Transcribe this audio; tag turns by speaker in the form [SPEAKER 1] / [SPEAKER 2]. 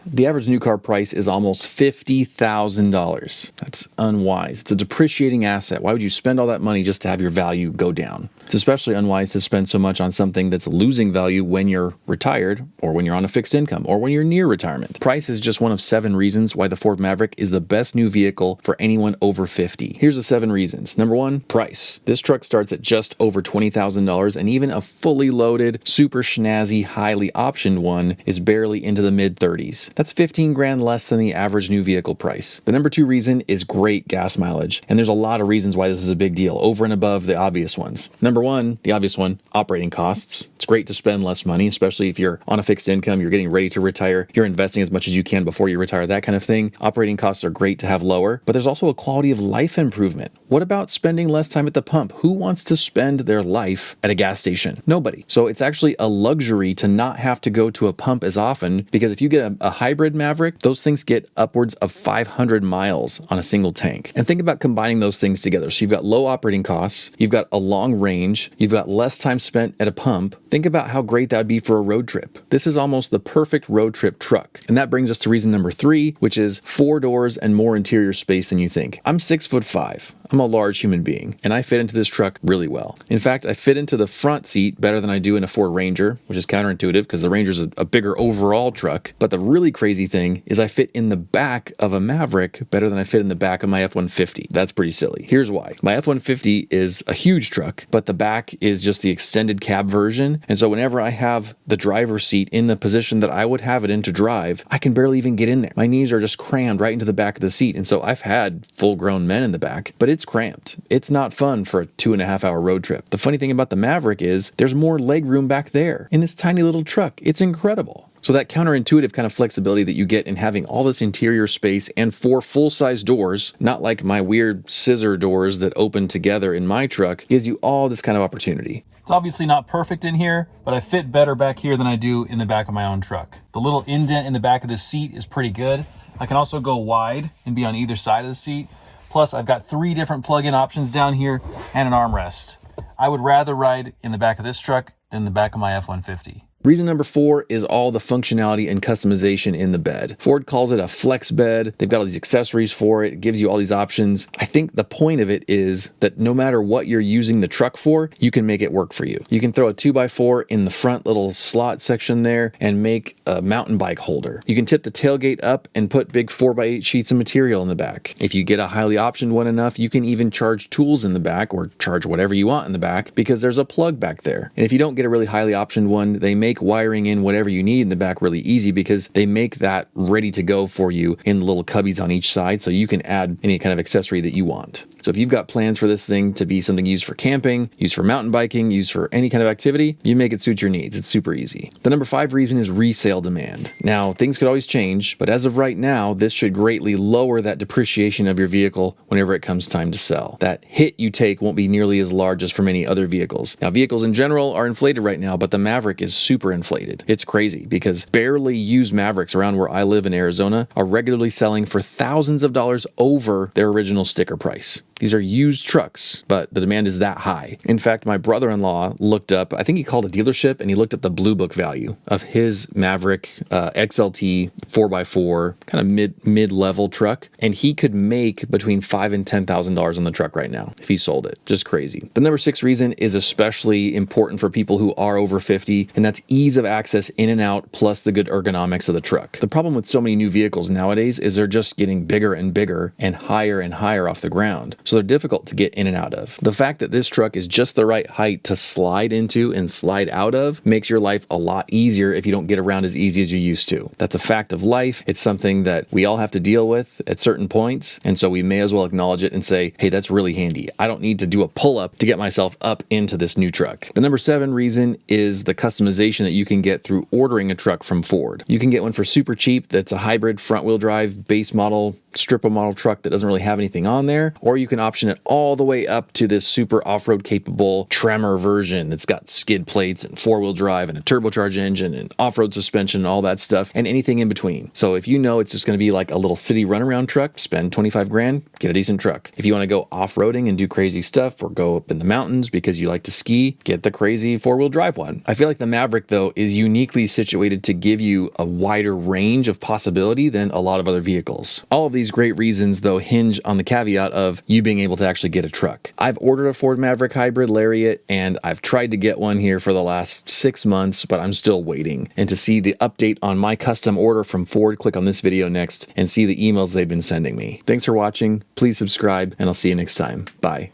[SPEAKER 1] The average new car price is almost $50,000. That's unwise. It's a depreciating asset. Why would you spend all that money just to have your value go down? It's especially unwise to spend so much on something that's losing value when you're retired, or when you're on a fixed income, or when you're near retirement. Price is just one of 7 reasons why the Ford Maverick is the best new vehicle for anyone over 50. Here's the 7 reasons. Number 1, price. This truck starts at just over $20,000, and even a fully loaded, super snazzy, highly optioned one is barely into the mid-30s. That's 15 grand less than the average new vehicle price. The number 2 reason is great gas mileage, and there's a lot of reasons why this is a big deal, over and above the obvious ones. Number 1, the obvious one, operating costs. It's great to spend less money, especially if you're on a fixed income, you're getting ready to retire, you're investing as much as you can before you retire, that kind of thing. Operating costs are great to have lower, but there's also a quality of life improvement. What about spending less time at the pump? Who wants to spend their life at a gas station? Nobody. So it's actually a luxury to not have to go to a pump as often, because if you get a hybrid Maverick, those things get upwards of 500 miles on a single tank. And think about combining those things together. So you've got low operating costs, you've got a long range, you've got less time spent at a pump. Think about how great that would be for a road trip. This is almost the perfect road trip truck. And that brings us to reason number 3, which is 4 doors and more interior space than you think. I'm 6'5". I'm a large human being, and I fit into this truck really well. In fact, I fit into the front seat better than I do in a Ford Ranger, which is counterintuitive because the Ranger's a bigger overall truck. But the really crazy thing is I fit in the back of a Maverick better than I fit in the back of my F-150. That's pretty silly. Here's why. My F-150 is a huge truck, but the back is just the extended cab version. And so whenever I have the driver's seat in the position that I would have it in to drive, I can barely even get in there. My knees are just crammed right into the back of the seat. And so I've had full-grown men in the back, but it's cramped. It's not fun for a 2.5-hour road trip. The funny thing about the Maverick is there's more leg room back there in this tiny little truck. It's incredible. So that counterintuitive kind of flexibility that you get in having all this interior space and 4 full-size doors, not like my weird scissor doors that open together in my truck, gives you all this kind of opportunity. It's obviously not perfect in here, but I fit better back here than I do in the back of my own truck. The little indent in the back of the seat is pretty good. I can also go wide and be on either side of the seat. Plus, I've got 3 different plug-in options down here and an armrest. I would rather ride in the back of this truck than the back of my F-150. Reason number 4 is all the functionality and customization in the bed. Ford calls it a flex bed. They've got all these accessories for it. It gives you all these options. I think the point of it is that no matter what you're using the truck for, you can make it work for you. You can throw a 2x4 in the front little slot section there and make a mountain bike holder. You can tip the tailgate up and put big 4x8 sheets of material in the back. If you get a highly optioned one enough, you can even charge tools in the back or charge whatever you want in the back because there's a plug back there. And if you don't get a really highly optioned one, they make wiring in whatever you need in the back really easy because they make that ready to go for you in the little cubbies on each side, so you can add any kind of accessory that you want. So if you've got plans for this thing to be something used for camping, used for mountain biking, used for any kind of activity, you make it suit your needs. It's super easy. The number 5 reason is resale demand. Now, things could always change, but as of right now, this should greatly lower that depreciation of your vehicle whenever it comes time to sell. That hit you take won't be nearly as large as for many other vehicles. Now, vehicles in general are inflated right now, but the Maverick is super inflated. It's crazy because barely used Mavericks around where I live in Arizona are regularly selling for thousands of dollars over their original sticker price. These are used trucks, but the demand is that high. In fact, my brother-in-law looked up, I think he called a dealership, and he looked up the Blue Book value of his Maverick XLT 4x4, kind of mid-level truck, and he could make between $5,000 and $10,000 on the truck right now if he sold it. Just crazy. The number 6 reason is especially important for people who are over 50, and that's ease of access in and out, plus the good ergonomics of the truck. The problem with so many new vehicles nowadays is they're just getting bigger and bigger and higher off the ground. So they're difficult to get in and out of. The fact that this truck is just the right height to slide into and slide out of makes your life a lot easier if you don't get around as easy as you used to. That's a fact of life. It's something that we all have to deal with at certain points, and so we may as well acknowledge it and say, hey, that's really handy. I don't need to do a pull-up to get myself up into this new truck. The number 7 reason is the customization that you can get through ordering a truck from Ford. You can get one for super cheap that's a hybrid front-wheel drive base model, stripper model truck that doesn't really have anything on there, or you can option it all the way up to this super off-road capable Tremor version that's got skid plates and four-wheel drive and a turbocharged engine and off-road suspension and all that stuff, and anything in between. So if you know it's just going to be like a little city runaround truck, spend 25 grand, get a decent truck. If you want to go off-roading and do crazy stuff or go up in the mountains because you like to ski, get the crazy four-wheel drive one. I feel like the Maverick, though, is uniquely situated to give you a wider range of possibility than a lot of other vehicles. All of these great reasons, though, hinge on the caveat of you being able to actually get a truck. I've ordered a Ford Maverick Hybrid Lariat, and I've tried to get one here for the last 6 months, but I'm still waiting. And to see the update on my custom order from Ford, click on this video next and see the emails they've been sending me. Thanks for watching. Please subscribe, and I'll see you next time. Bye.